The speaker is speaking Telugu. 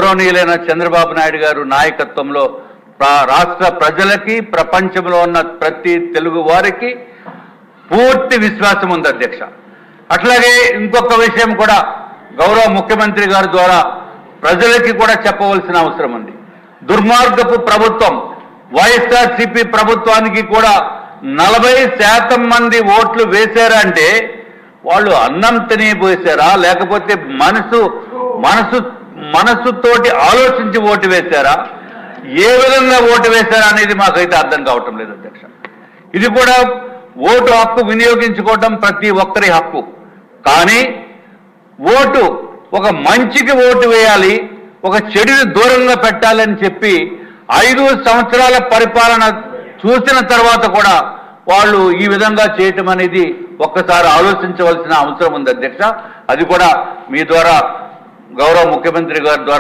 గౌరవనీయులైన చంద్రబాబు నాయుడు గారు నాయకత్వంలో రాష్ట్ర ప్రజలకి ప్రపంచంలో ఉన్న ప్రతి తెలుగు వారికి పూర్తి విశ్వాసం ఉంది అధ్యక్ష. అట్లాగే ఇంకొక విషయం కూడా గౌరవ ముఖ్యమంత్రి గారి ద్వారా ప్రజలకి కూడా చెప్పవలసిన అవసరం ఉంది. దుర్మార్గపు ప్రభుత్వం వైఎస్ఆర్సీపీ ప్రభుత్వానికి కూడా 40% మంది ఓట్లు వేశారంటే వాళ్ళు అన్నం తినిపోసారా, లేకపోతే మనసుతోటి ఆలోచించి ఓటు వేశారా, ఏ విధంగా ఓటు వేశారా అనేది మాకైతే అర్థం కావటం లేదు అధ్యక్ష. ఇది కూడా ఓటు హక్కు వినియోగించుకోవటం ప్రతి ఒక్కరి హక్కు. కానీ ఓటు ఒక మంచికి ఓటు వేయాలి, ఒక చెడుని దూరంగా పెట్టాలని చెప్పి 5 సంవత్సరాల పరిపాలన చూసిన తర్వాత కూడా వాళ్ళు ఈ విధంగా చేయటం అనేది ఒక్కసారి ఆలోచించవలసిన అవసరం ఉంది అధ్యక్ష. అది కూడా మీ ద్వారా గౌరవ ముఖ్యమంత్రి గారి ద్వారా